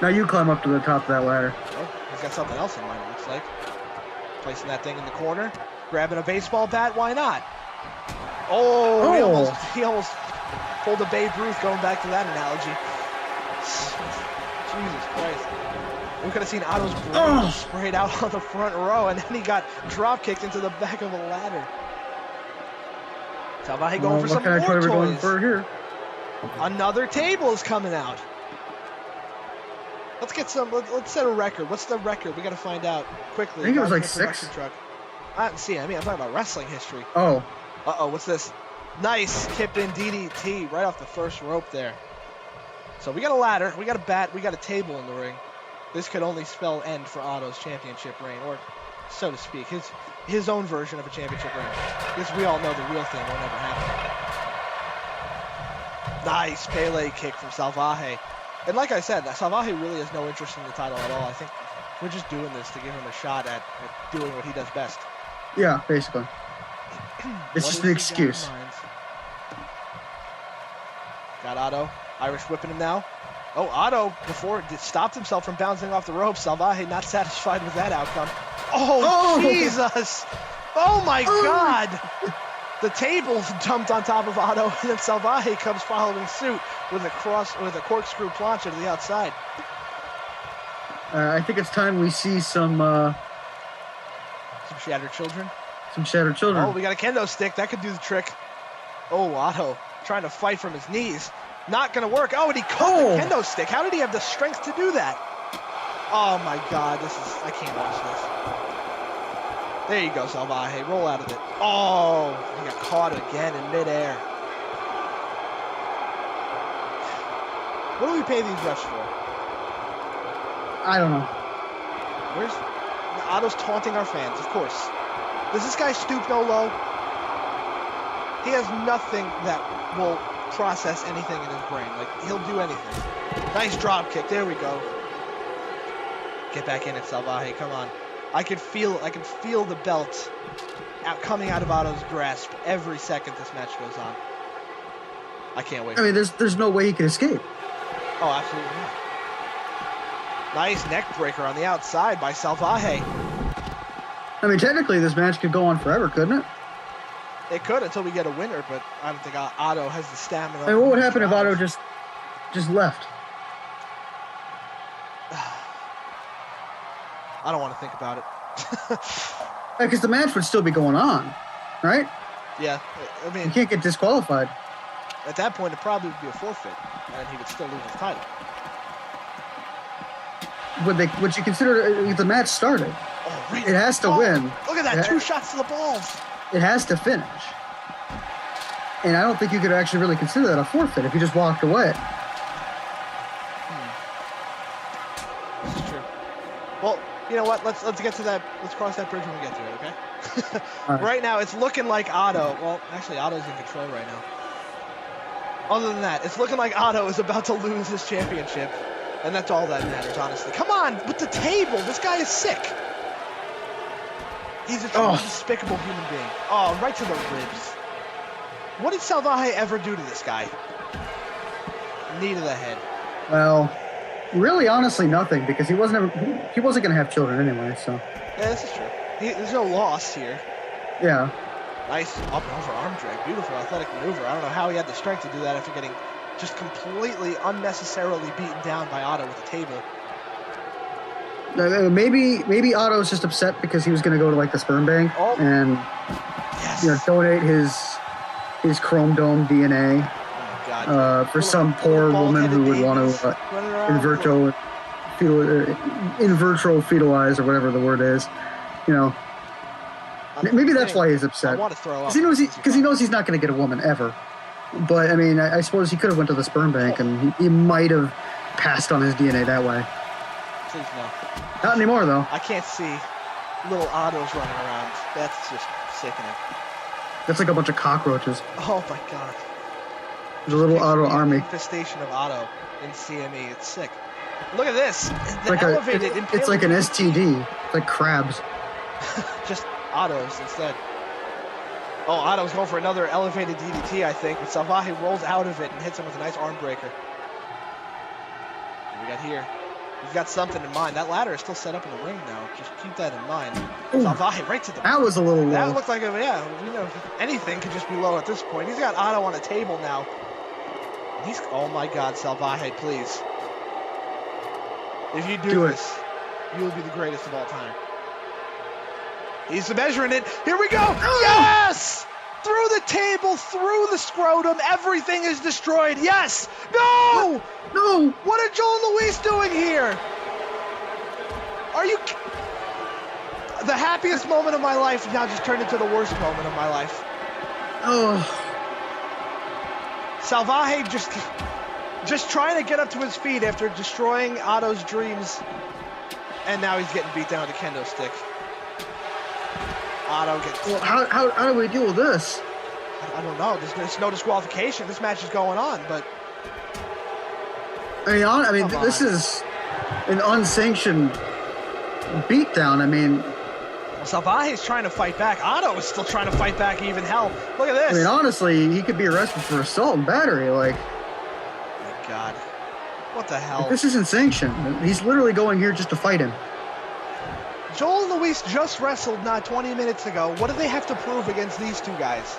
Now you climb up to the top of that ladder. Oh, he's got something else in mind, it looks like. Placing that thing in the corner. Grabbing a baseball bat. Why not? Oh, he almost pulled a Babe Ruth, going back to that analogy. Jesus Christ. We could have seen Otto's brain sprayed out on the front row, and then he got drop kicked into the back of a ladder. Salvaje going for some more toys. Going for here? Another table is coming out. Let's set a record. What's the record? We got to find out quickly. I think it was like 6. Truck. I didn't see it. I'm talking about wrestling history. Oh. Uh-oh, what's this? Nice tip-in DDT right off the first rope there. So we got a ladder, we got a bat, we got a table in the ring. This could only spell end for Otto's championship reign, or so to speak, his own version of a championship reign. Because we all know the real thing will never happen. Nice Pele kick from Salvaje. And like I said, Salvaje really has no interest in the title at all. I think we're just doing this to give him a shot at doing what he does best. Yeah, basically. It's just an excuse. Got Otto. Irish whipping him now. Oh, Otto, before stopped himself from bouncing off the ropes. Salvaje not satisfied with that outcome. Oh, Jesus! Oh, my God! The table dumped on top of Otto, and then Salvaje comes following suit with a corkscrew plancha to the outside. I think it's time we see some Shattered children. Some shattered children. Oh, we got a kendo stick. That could do the trick. Oh, Otto trying to fight from his knees. Not going to work. Oh, and he caught the kendo stick. How did he have the strength to do that? Oh, my God. I can't watch this. There you go, Salvaje. Roll out of it. Oh, he got caught again in midair. What do we pay these refs for? I don't know. Otto's taunting our fans, of course. Does this guy stoop no low? He has nothing that will process anything in his brain. Like, he'll do anything. Nice drop kick. There we go. Get back in it, Salvaje. Come on. I can feel the belt coming out of Otto's grasp every second this match goes on. I can't wait. I mean, there's no way he can escape. Oh, absolutely not. Nice neck breaker on the outside by Salvaje. I mean, technically, this match could go on forever, couldn't it? It could until we get a winner, but I don't think Otto has the stamina. I mean, what would happen if Otto just left? I don't want to think about it. Because the match would still be going on, right? Yeah, I mean, you can't get disqualified. At that point, it probably would be a forfeit, and he would still lose his title. Would you consider if the match started? Oh, really? It has to win. Look at that, 2 shots to the balls. It has to finish. And I don't think you could actually really consider that a forfeit if you just walked away. This is true. Well, you know what? Let's get to that. Let's cross that bridge when we get to it, okay? Right now, it's looking like Otto. Well, actually, Otto's in control right now. Other than that, it's looking like Otto is about to lose his championship. And that's all that matters, honestly. Come on, with the table. This guy is sick. He's a truly despicable human being. Oh, right to the ribs. What did Salvaje ever do to this guy? Knee to the head. Well, really, honestly, nothing, because he wasn't going to have children anyway, so. Yeah, this is true. There's no loss here. Yeah. Nice up and over arm drag. Beautiful athletic maneuver. I don't know how he had the strength to do that after getting just completely unnecessarily beaten down by Otto with the table. Maybe Otto's just upset because he was going to go to like the sperm bank and donate his chrome dome DNA for some poor woman who would want to in vitro fetalize or whatever the word is. You know, maybe that's why he's upset. I want to throw up because he knows he's not going to get a woman ever. But I mean, I suppose he could have went to the sperm bank and he might have passed on his DNA that way. Please no. Not anymore, though. I can't see little Ottos running around. That's just sickening. That's like a bunch of cockroaches. Oh my God. There's a little Otto army. Infestation of Otto in CME. It's sick. Look at this. It's like an STD. It's like crabs. Just Ottos instead. Oh, Otto's going for another elevated DDT, I think, but Salvaje rolls out of it and hits him with a nice arm breaker. What we got here? He's got something in mind. That ladder is still set up in the ring now. Just keep that in mind. Salvaje right to the... That was a little low. That looked like anything could just be low at this point. He's got Otto on a table now. Oh my God, Salvaje, please. If you do this, you'll be the greatest of all time. He's measuring it. Here we go. Oh! Yes! Through the table, through the scrotum, everything is destroyed. Yes! No! No! What are Jowell and Luis doing here? Are you... The happiest moment of my life now just turned into the worst moment of my life. Oh. Salvaje just trying to get up to his feet after destroying Otto's dreams. And now he's getting beat down with a kendo stick. Otto gets... Well, how do we deal with this? I don't know. There's no disqualification. This match is going on, but... I mean, this is an unsanctioned beatdown. I mean... Well, Salvaje's trying to fight back. Otto is still trying to fight back even hell. Look at this. I mean, honestly, he could be arrested for assault and battery. Like... Oh, my God. What the hell? This isn't sanctioned. He's literally going here just to fight him. Jowell and Luis just wrestled not 20 minutes ago. What do they have to prove against these two guys?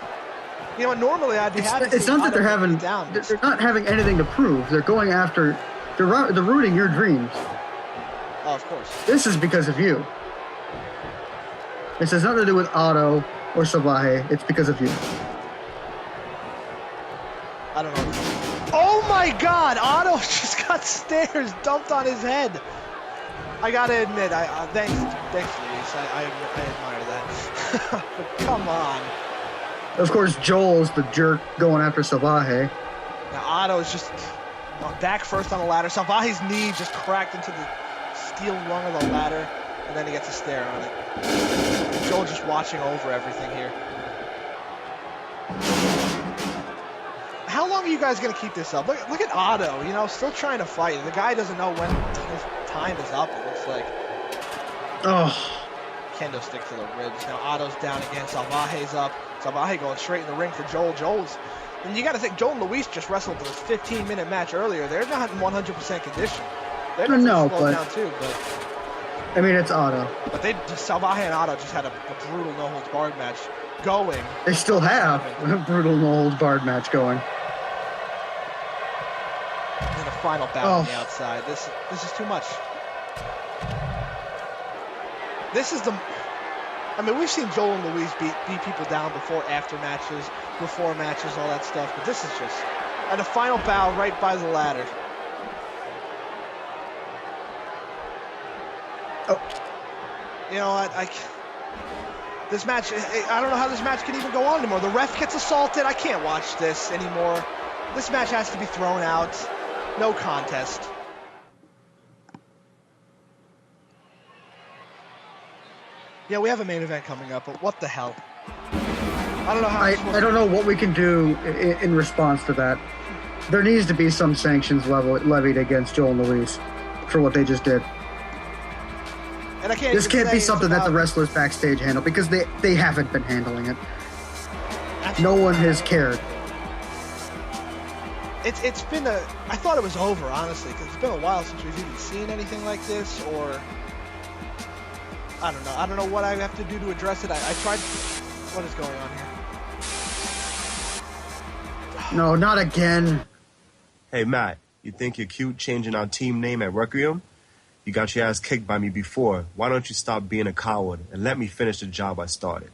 You know, normally I'd be happy to It's not that they're having... down. They're not having anything to prove. They're going after... They're rooting your dreams. Oh, of course. This is because of you. This has nothing to do with Otto or Salvaje. It's because of you. I don't know. Oh my God! Otto just got stairs dumped on his head. I gotta admit, thanks, Luis. I admire that. But come on. Of course, Joel's the jerk going after Salvaje. Now Otto's just back first on the ladder. Salvaje's knee just cracked into the steel rung of the ladder, and then he gets a stare on it. Joel just watching over everything here. How long are you guys going to keep this up? Look at Otto, you know, still trying to fight. The guy doesn't know when his time is up, it looks like. Oh. Kendo stick to the ribs. Now Otto's down again. Salvaje's up. Salvaje going straight in the ring for Joel. And you got to think, Jowell and Luis just wrestled this 15-minute match earlier. They're not in 100% condition. They're going to slow down too, but... I mean, it's Otto. But Salvaje and Otto just had a brutal no-holds-barred match going. They still have a brutal no-holds-barred match going. And a final bout on the outside. This is too much. This is the... I mean, we've seen Jowell and Luis beat people down before, after matches, before matches, all that stuff. But this is just... And a final bow right by the ladder. Oh. You know what? This match, I don't know how this match can even go on anymore. The ref gets assaulted. I can't watch this anymore. This match has to be thrown out. No contest. Yeah, we have a main event coming up, but what the hell? I don't know how. I don't know what we can do in response to that. There needs to be some sanctions levied against Jowell and Luis for what they just did. And I can't this can't be something that the wrestlers backstage handle, because they haven't been handling it. No one has cared. It's been I thought it was over, honestly, because it's been a while since we've even seen anything like this, or I don't know. I don't know what I have to do to address it. I tried. What is going on here? No, not again. Hey, Matt, you think you're cute changing our team name at Requiem? You got your ass kicked by me before. Why don't you stop being a coward and let me finish the job I started?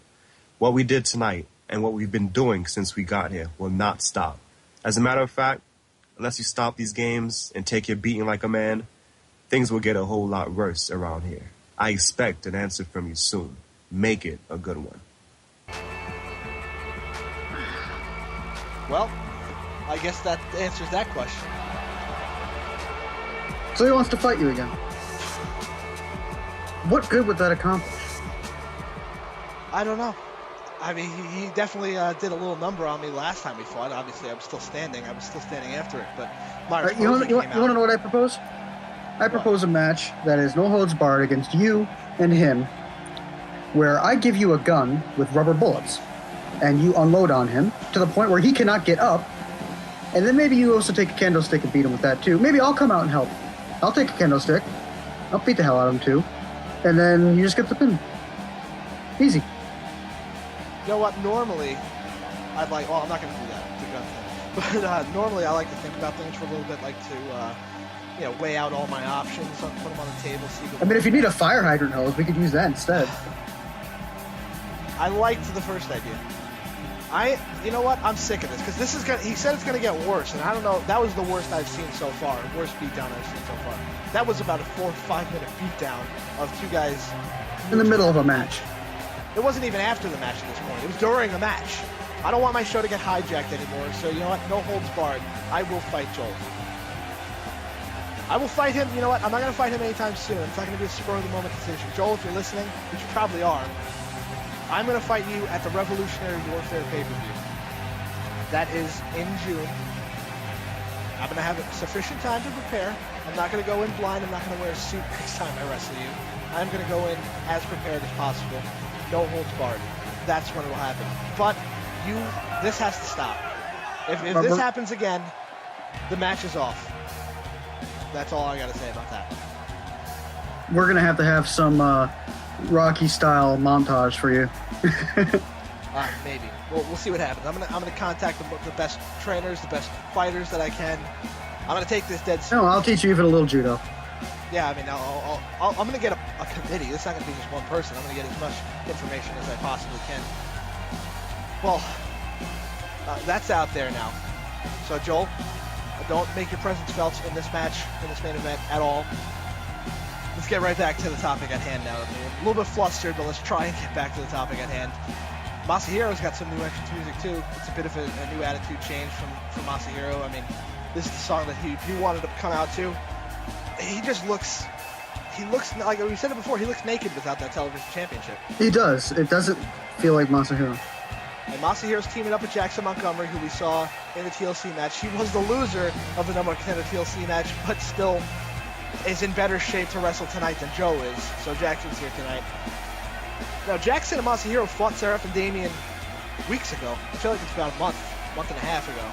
What we did tonight and what we've been doing since we got here will not stop. As a matter of fact, unless you stop these games and take your beating like a man, things will get a whole lot worse around here. I expect an answer from you soon. Make it a good one. Well, I guess that answers that question. So he wants to fight you again. What good would that accomplish? I don't know. I mean, he definitely did a little number on me last time we fought. Obviously, I was still standing. I was still standing after it. But you want to know what I propose? I propose a match that is no holds barred against you and him, where I give you a gun with rubber bullets, and you unload on him to the point where he cannot get up, and then maybe you also take a candlestick and beat him with that too. Maybe I'll come out and help. I'll take a candlestick. I'll beat the hell out of him too, and then you just get the pin. Easy. You know what? Normally, I'd like... Well, I'm not going to do that. The gun thing. But normally, I like to think about things for a little bit, like to... weigh out all my options, put them on the table, see... I mean, if you need a fire hydrant hose, we could use that instead. I liked the first idea. You know what? I'm sick of this, because this is gonna... He said it's going to get worse, and I don't know... That was the worst I've seen so far. Worst beatdown I've seen so far. That was about a 4 or 5 minute beatdown of two guys... In the middle of a match. It wasn't even after the match at this point. It was during the match. I don't want my show to get hijacked anymore, so you know what? No holds barred. I will fight Joel. I will fight him. You know what? I'm not going to fight him anytime soon. It's not going to be a spur-of-the-moment decision. Joel, if you're listening, which you probably are, I'm going to fight you at the Revolutionary Warfare pay-per-view. That is in June. I'm going to have sufficient time to prepare. I'm not going to go in blind. I'm not going to wear a suit next time I wrestle you. I'm going to go in as prepared as possible. No holds barred. That's when it will happen. But this has to stop. If this happens again, the match is off. That's all I got to say about that. We're going to have some Rocky-style montage for you. Maybe. We'll see what happens. I'm gonna contact the best trainers, the best fighters that I can. I'm gonna take this dead serious. No, I'll teach you even a little judo. Yeah, I mean, I'm gonna get a committee. It's not gonna be just one person. I'm gonna get as much information as I possibly can. Well, that's out there now. So Joel, don't make your presence felt in this match, in this main event at all. Let's get right back to the topic at hand now. I mean, a little bit flustered, but let's try and get back to the topic at hand. Masahiro's got some new entrance music too. It's a bit of a new attitude change from Masahiro. I mean, this is the song that he wanted to come out to. He looks like we said it before. He looks naked without that television championship. He does. It doesn't feel like Masahiro. And Masahiro's teaming up with Jackson Montgomery, who we saw in the TLC match. He was the loser of the number one contender TLC match, but still is in better shape to wrestle tonight than Joe is. So Jackson's here tonight. Now, Jackson and Masahiro fought Seraph and Damien weeks ago. I feel like it's about a month and a half ago.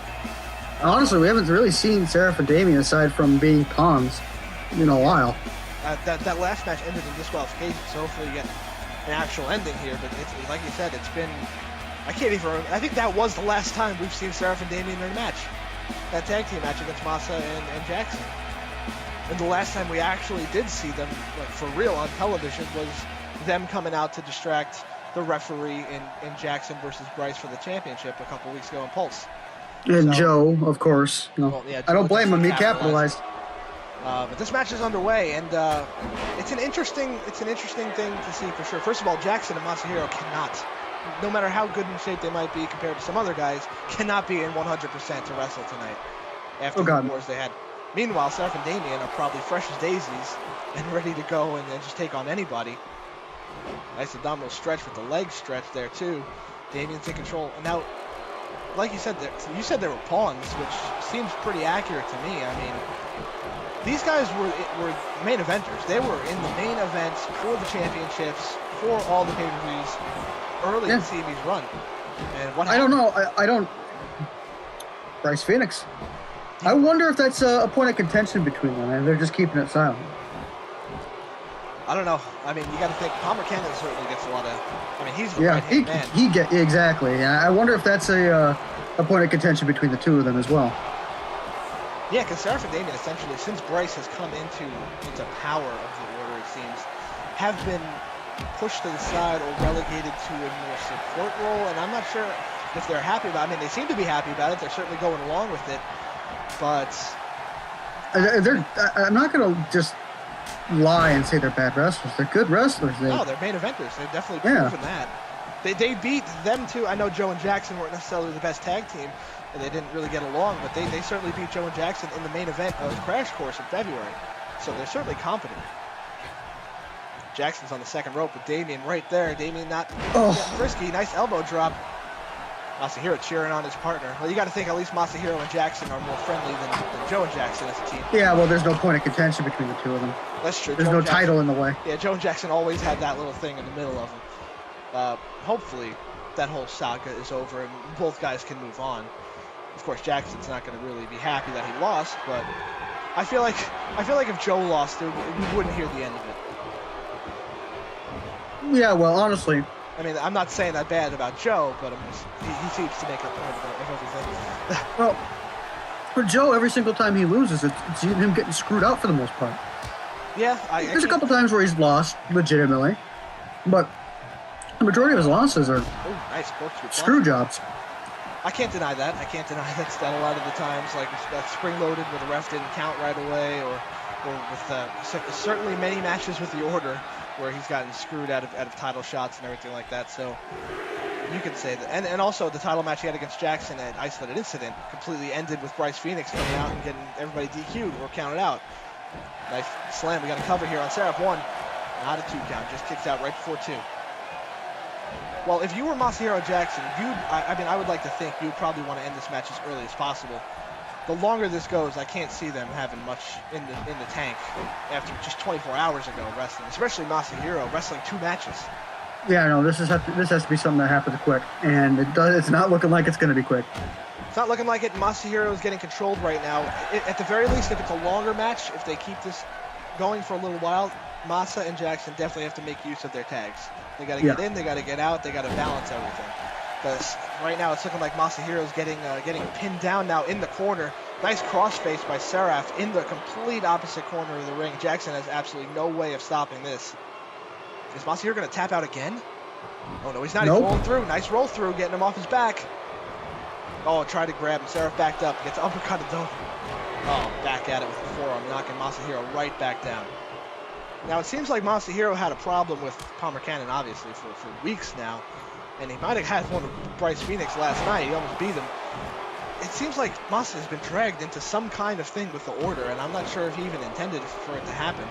Honestly, we haven't really seen Seraph and Damien aside from being pawns in a while. That last match ended in disqualification, so hopefully you get an actual ending here. But it's, like you said, it's been... I think that was the last time we've seen Seraph and Damien in a match. That tag team match against Masa and Jackson. And the last time we actually did see them, like, for real on television was them coming out to distract the referee in Jackson versus Bryce for the championship a couple weeks ago in Pulse. And so, Joe, of course. No. Well, yeah, I don't blame him. He capitalized. But this match is underway, and it's an interesting thing to see for sure. First of all, Jackson and Masahiro cannot, no matter how good in shape they might be compared to some other guys, cannot be in 100% to wrestle tonight after the wars they had. Meanwhile, Seraph and Damien are probably fresh as daisies and ready to go and just take on anybody. Nice abdominal stretch with the leg stretch there too. Damien's in control. And now, like you said, there were pawns, which seems pretty accurate to me. I mean, these guys were main eventers. They were in the main events for the championships, for all the pay-per-views early in CME's run. And what happened? I don't know. I don't. Bryce Phoenix. I wonder if that's a point of contention between them, and they're just keeping it silent. I don't know. I mean, you got to think Palmer Cannon certainly gets a lot of. I mean, he's the right-hand man. Exactly. I wonder if that's a point of contention between the two of them as well. Yeah, because Seraph and Damien essentially, since Bryce has come into power of the order, it seems, have been pushed to the side or relegated to a more support role, and I'm not sure if they're happy about it. I mean, they seem to be happy about it. They're certainly going along with it, but I'm not going to just lie and say they're bad wrestlers. They're good wrestlers. No, they're main eventers. They've definitely proven that. They beat them too. I know Joe and Jackson weren't necessarily the best tag team, and they didn't really get along, but they certainly beat Joe and Jackson in the main event of Crash Course in February. So they're certainly competent. Jackson's on the second rope with Damien right there. Damien not getting frisky. Nice elbow drop. Masahiro cheering on his partner. Well, you got to think at least Masahiro and Jackson are more friendly than Joe and Jackson as a team. Yeah, well, there's no point of contention between the two of them. That's true. There's no title in the way. Yeah, Joe and Jackson always had that little thing in the middle of them. Hopefully, that whole saga is over and both guys can move on. Of course, Jackson's not going to really be happy that he lost, but I feel like if Joe lost, we wouldn't hear the end of it. Yeah, well, honestly. I mean, I'm not saying that bad about Joe, but he seems to make a point of everything. Well, for Joe, every single time he loses, it's him getting screwed out for the most part. Yeah, there's a couple times where he's lost legitimately, but the majority of his losses are nice screw jobs. I can't deny that. That a lot of the times, like that spring-loaded where the ref didn't count right away, or with certainly many matches with the Order where he's gotten screwed out of title shots and everything like that. So you could say that. And also the title match he had against Jackson at Isolated Incident completely ended with Bryce Phoenix coming out and getting everybody DQ'd or counted out. Nice slam. We got a cover here on Seraph. 1. Not a 2 count. Just kicked out right before 2. Well, if you were Masahiro Jackson, I would like to think you'd probably want to end this match as early as possible. The longer this goes, I can't see them having much in the tank after just 24 hours ago wrestling, especially Masahiro wrestling 2 matches. Yeah, no, this has to be something that happens quick, and it's not looking like it's going to be quick. not looking like it. Masahiro is getting controlled right now. At the very least, if it's a longer match, if they keep this going for a little while, Masa and Jackson definitely have to make use of their tags. They got to get in, they got to get out, they got to balance everything. Because right now it's looking like Masahiro's getting pinned down now in the corner. Nice crossface by Seraph in the complete opposite corner of the ring. Jackson has absolutely no way of stopping this. Is Masahiro going to tap out again? Oh no, he's not. He's rolling through. Nice roll through, getting him off his back. Oh, tried to grab him. Seraph backed up, gets uppercutted though. Oh, back at it with the forearm, knocking Masahiro right back down. Now, it seems like Masahiro had a problem with Palmer Cannon, obviously, for weeks now. And he might have had one with Bryce Phoenix last night. He almost beat him. It seems like Masa has been dragged into some kind of thing with the order, and I'm not sure if he even intended for it to happen.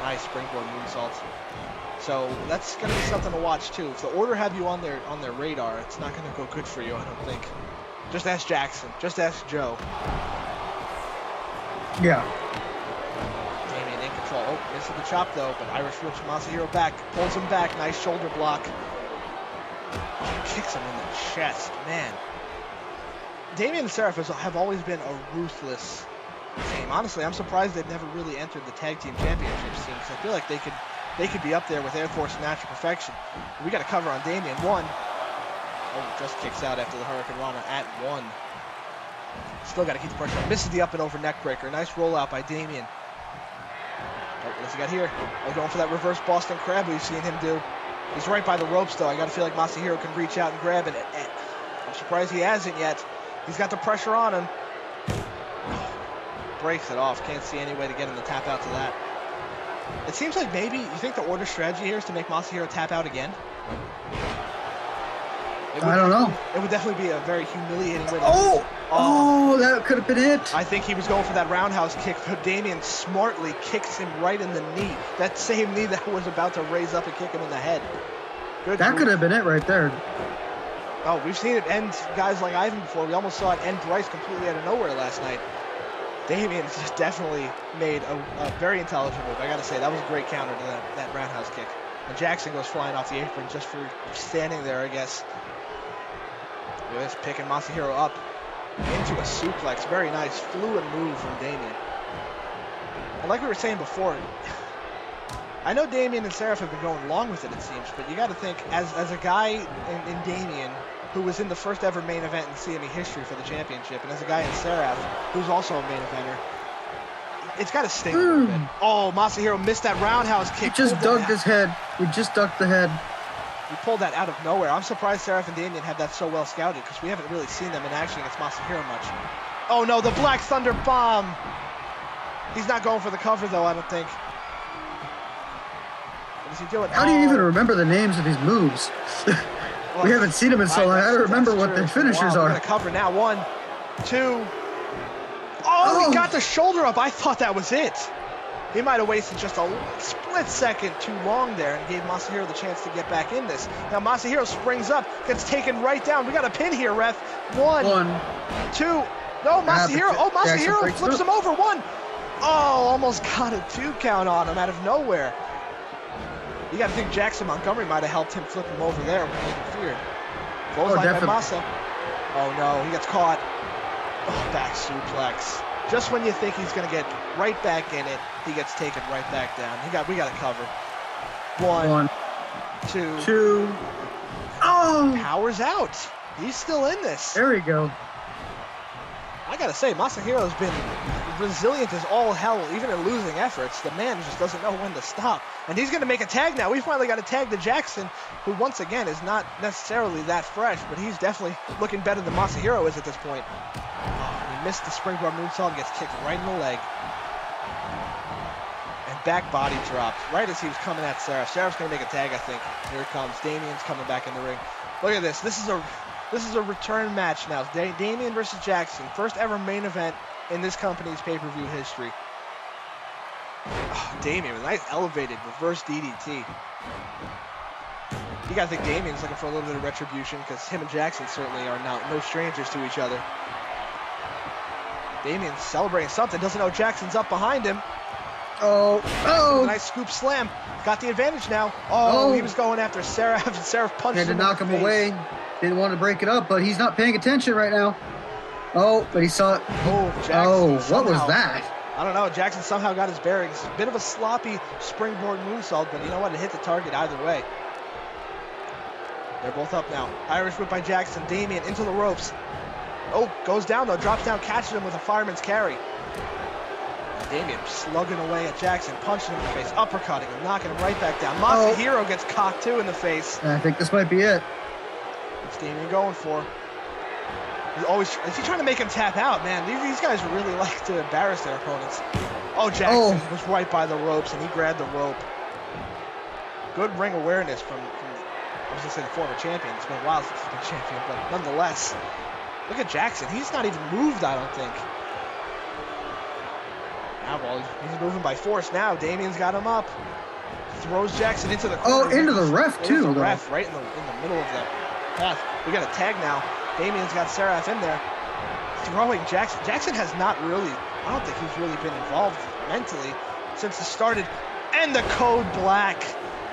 Nice springboard moonsault. So that's going to be something to watch, too. If the order have you on their radar, it's not going to go good for you, I don't think. Just ask Jackson. Just ask Joe. Yeah. Damien in control. Oh, misses the chop, though, but Irish whips Masahiro back. Pulls him back. Nice shoulder block. Kicks him in the chest. Man. Damien and Seraph have always been a ruthless team. Honestly, I'm surprised they've never really entered the tag team championship scene, because I feel like they could be up there with Air Force and Natural Perfection. We got to cover on Damien. One. Oh, just kicks out after the Hurricane Rana at one. Still got to keep the pressure on. Misses the up and over neck breaker. Nice rollout by Damien. Oh, what's he got here? Oh, going for that reverse Boston Crab we've seen him do. He's right by the ropes, though. I got to feel like Masahiro can reach out and grab it. I'm surprised he hasn't yet. He's got the pressure on him. Breaks it off. Can't see any way to get him to tap out to that. It seems like maybe you think the order strategy here is to make Masahiro tap out again. I don't know. It would definitely be a very humiliating way to Oh, that could have been it. I think he was going for that roundhouse kick, but Damien smartly kicks him right in the knee. That same knee that was about to raise up and kick him in the head. Good That move. could have been it right there. Oh, we've seen it end guys like Ivan before. We almost saw it end Bryce completely out of nowhere last night. Damien just definitely made a very intelligent move. I got to say, that was a great counter to that roundhouse kick. And Jackson goes flying off the apron just for standing there, I guess. Look at this, picking Masahiro up into a suplex. Very nice, fluid move from Damien. And like we were saying before, I know Damien and Seraph have been going along with it seems, but you got to think, as a guy in Damien, who was in the first ever main event in CME history for the championship, and as a guy in Seraph, who's also a main eventer, it's got to sting a little bit. Oh, Masahiro missed that roundhouse kick. He just dug his head. We just ducked the head. He pulled that out of nowhere. I'm surprised Seraph and Damien have that so well scouted, because we haven't really seen them in action against Masahiro much. Oh no, the Black Thunder Bomb! He's not going for the cover though, I don't think. What is he doing? How do you even remember the names of these moves? We haven't seen them in so long. I don't remember what their finishers are. We're gonna cover now. 1, 2. Oh, he got the shoulder up. I thought that was it. He might have wasted just a split second too long there and gave Masahiro the chance to get back in this. Now Masahiro springs up, gets taken right down. We got a pin here, ref. 1, 2. No, Masahiro. Oh, Masahiro flips him over. 1. Oh, almost got a 2 count on him out of nowhere. You got to think Jackson Montgomery might have helped him flip him over there when he interfered. Clothesline by Masa. Oh no, he gets caught. Oh, back suplex. Just when you think he's going to get right back in it, he gets taken right back down. We got to cover. 1, 2. Oh! Power's out. He's still in this. There we go. I got to say, Masahiro's been resilient as all hell, even in losing efforts. The man just doesn't know when to stop. And he's going to make a tag now. We finally got a tag to Jackson, who once again is not necessarily that fresh, but he's definitely looking better than Masahiro is at this point. Oh, he missed the springboard moonsault and gets kicked right in the leg. And back body dropped right as he was coming at Seraph. Seraph's going to make a tag, I think. Here it comes. Damien's coming back in the ring. Look at this. This is a return match now. Damien versus Jackson. First ever main event in this company's pay-per-view history. Oh, Damien with a nice elevated reverse DDT. You gotta think Damien's looking for a little bit of retribution, because him and Jackson certainly are no strangers to each other. Damien's celebrating something, doesn't know Jackson's up behind him. Oh! Nice scoop slam. Got the advantage now. Oh, he was going after Seraph, and Seraph punched him Had to knock him away. Didn't want to break it up, but he's not paying attention right now. Oh, but he saw it. Oh, Jackson. Oh, what somehow, was that? I don't know. Jackson somehow got his bearings. A bit of a sloppy springboard moonsault, but you know what? It hit the target either way. They're both up now. Irish whip by Jackson. Damien into the ropes. Oh, goes down though. Drops down, catches him with a fireman's carry. And Damien slugging away at Jackson, punching him in the face, uppercutting him, knocking him right back down. Masahiro gets cocked too in the face. I think this might be it. What's Damien going for? Is he trying to make him tap out, man? These guys really like to embarrass their opponents. Oh, Jackson was right by the ropes, and he grabbed the rope. Good ring awareness from I was going to say the former champion. It's been a while since he's been champion, but nonetheless, look at Jackson. He's not even moved, I don't think. Now, well, he's moving by force now. Damien's got him up. Throws Jackson into the corner. Oh, into the ref, too. The ref right in the middle of the path. We got a tag now. Damien's got Seraph in there. Throwing Jackson. Jackson has not really, I don't think he's really been involved mentally since it started. And the code black.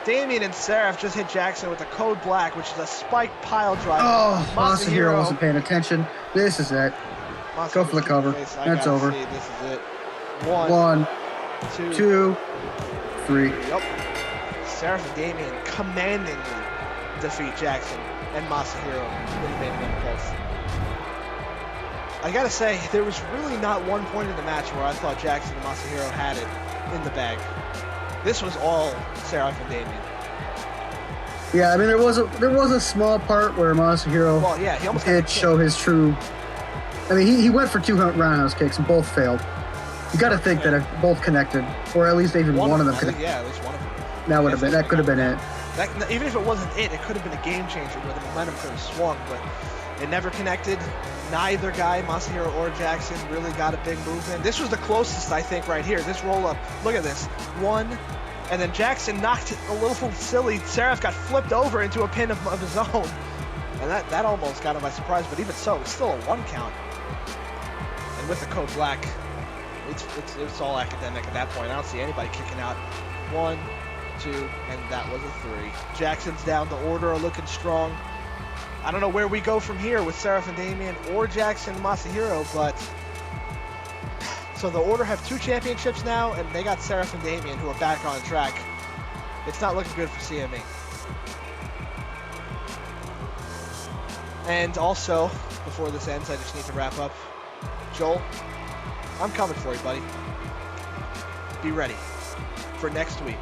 Damien and Seraph just hit Jackson with the code black, which is a spiked pile driver. Oh, Masahiro wasn't paying attention. This is it. Go for the cover. That's over. This is it. One, two, three. Yep. Seraph and Damien commandingly defeat Jackson and Masahiro in the main event Pulse. I gotta say, there was really not one point in the match where I thought Jackson and Masahiro had it in the bag. This was all Seraph and Damien. Yeah, I mean there was a small part where Masahiro he almost did show his true. I mean he went for 2 roundhouse kicks and both failed. You got to think that if both connected, or at least even one of them connected. Yeah, at least one of them. That could have been it. Even if it wasn't it could have been a game changer where the momentum could have swung, but it never connected. Neither guy, Masahiro or Jackson, really got a big move in. This was the closest, I think, right here. This roll up. Look at this. One, and then Jackson knocked it a little silly. Seraph got flipped over into a pin of his own. And that almost got him by surprise, but even so, it's still a 1 count. And with the code black, it's all academic at that point. I don't see anybody kicking out. 1, 2, and that was a 3. Jackson's down. The Order are looking strong. I don't know where we go from here with Seraph and Damien or Jackson and Masahiro, but so the Order have 2 championships now, and they got Seraph and Damien who are back on track. It's not looking good for CME. And also, before this ends, I just need to wrap up. Joel, I'm coming for you, buddy. Be ready for next week.